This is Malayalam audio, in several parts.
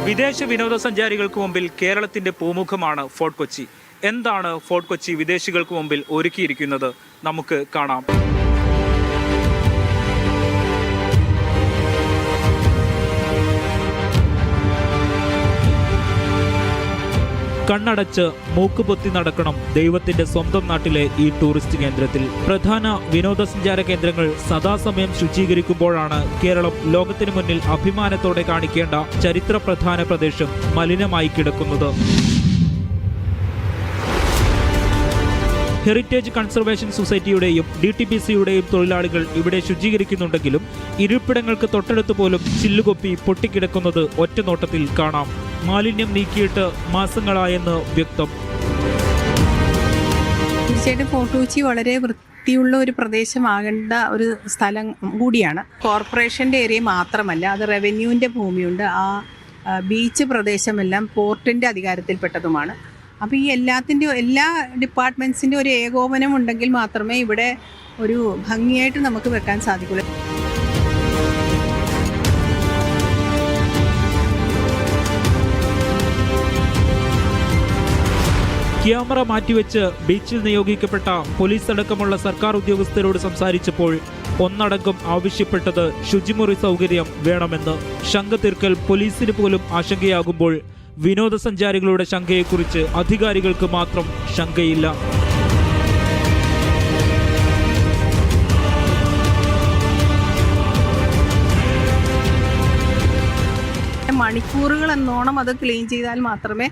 വിദേശ വിനോദസഞ്ചാരികൾക്ക് മുമ്പിൽ കേരളത്തിന്റെ പൂമുഖമാണ് ഫോർട്ട് കൊച്ചി. എന്താണ് ഫോർട്ട് കൊച്ചി വിദേശികൾക്ക് മുമ്പിൽ ഒരുക്കിയിരിക്കുന്നത്? നമുക്ക് കാണാം. കണ്ണടച്ച് മൂക്കുപൊത്തി നടക്കണം ദൈവത്തിന്റെ സ്വന്തം നാട്ടിലെ ഈ ടൂറിസ്റ്റ് കേന്ദ്രത്തിൽ. പ്രധാന വിനോദസഞ്ചാര കേന്ദ്രങ്ങൾ സദാസമയം ശുചീകരിക്കുമ്പോഴാണ് കേരളം ലോകത്തിനു മുന്നിൽ അഭിമാനത്തോടെ കാണിക്കേണ്ട ചരിത്ര പ്രധാന പ്രദേശം മലിനമായി കിടക്കുന്നത്. ഹെറിറ്റേജ് കൺസർവേഷൻ സൊസൈറ്റിയുടെയും DTPCയുടെയും തൊഴിലാളികൾ ഇവിടെ ശുചീകരിക്കുന്നുണ്ടെങ്കിലും ഇരിപ്പിടങ്ങൾക്ക് തൊട്ടടുത്ത് പോലും ചില്ലുകൊപ്പി പൊട്ടിക്കിടക്കുന്നത് ഒറ്റനോട്ടത്തിൽ കാണാം. മാലിന്യം നീക്കിയിട്ട് മാസങ്ങളായെന്ന് വ്യക്തം. തീർച്ചയായിട്ടും ഫോർട്ട് കൊച്ചി വളരെ വൃത്തിയുള്ള ഒരു പ്രദേശമാകേണ്ട ഒരു സ്ഥലം കൂടിയാണ്. കോർപ്പറേഷൻ്റെ ഏരിയ മാത്രമല്ല, അത് റവന്യൂവിൻ്റെ ഭൂമിയുണ്ട്. ആ ബീച്ച് പ്രദേശമെല്ലാം പോർട്ടിൻ്റെ അധികാരത്തിൽപ്പെട്ടതുമാണ്. അപ്പോൾ ഈ എല്ലാ ഡിപ്പാർട്ട്മെൻറ്റ്സിൻ്റെ ഒരു ഏകോപനം ഉണ്ടെങ്കിൽ മാത്രമേ ഇവിടെ ഒരു ഭംഗിയായിട്ട് നമുക്ക് വെക്കാൻ സാധിക്കുള്ളൂ. ക്യാമറ മാറ്റിവെച്ച് ബീച്ചിൽ നിയോഗിക്കപ്പെട്ട പോലീസ് അടക്കമുള്ള സർക്കാർ ഉദ്യോഗസ്ഥരോട് സംസാരിച്ചപ്പോൾ ഒന്നടങ്കം ആവശ്യപ്പെട്ടത് ശുചിമുറി സൗകര്യം വേണമെന്ന്. ശങ്ക തീർക്കൽ പോലീസിന് പോലും ആശങ്കയാകുമ്പോൾ വിനോദസഞ്ചാരികളുടെ ശങ്കയെക്കുറിച്ച് അധികാരികൾക്ക് മാത്രം ശങ്കയില്ല. മണിക്കൂറുകൾ എന്നോണം അത് ക്ലീൻ ചെയ്താൽ മാത്രമേ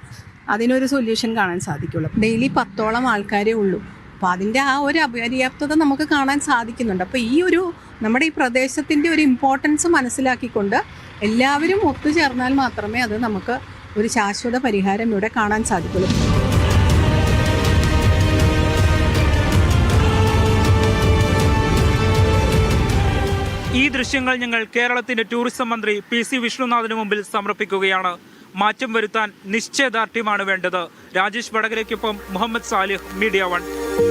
അതിനൊരു സൊല്യൂഷൻ കാണാൻ സാധിക്കുള്ളൂ. ഡെയിലി 10ഓളം ആൾക്കാരേ ഉള്ളൂ. അപ്പോൾ അതിൻ്റെ ആ ഒരു അപര്യാപ്തത നമുക്ക് കാണാൻ സാധിക്കുന്നുണ്ട്. അപ്പോൾ നമ്മുടെ ഈ പ്രദേശത്തിൻ്റെ ഒരു ഇമ്പോർട്ടൻസ് മനസ്സിലാക്കിക്കൊണ്ട് എല്ലാവരും ഒത്തുചേർന്നാൽ മാത്രമേ അത് നമുക്ക് ഒരു ശാശ്വത പരിഹാരം ഇവിടെ കാണാൻ സാധിക്കുള്ളൂ. ഈ ദൃശ്യങ്ങൾ ഞങ്ങൾ കേരളത്തിന്റെ ടൂറിസം മന്ത്രി PC വിഷ്ണുനാഥിന് മുമ്പിൽ സമർപ്പിക്കുകയാണ്. മാറ്റം വരുത്താൻ നിശ്ചയദാർഢ്യമാണ് വേണ്ടത്. രാജേഷ് വടകരയ്ക്കൊപ്പം മുഹമ്മദ് സാലിഹ്, മീഡിയ 1.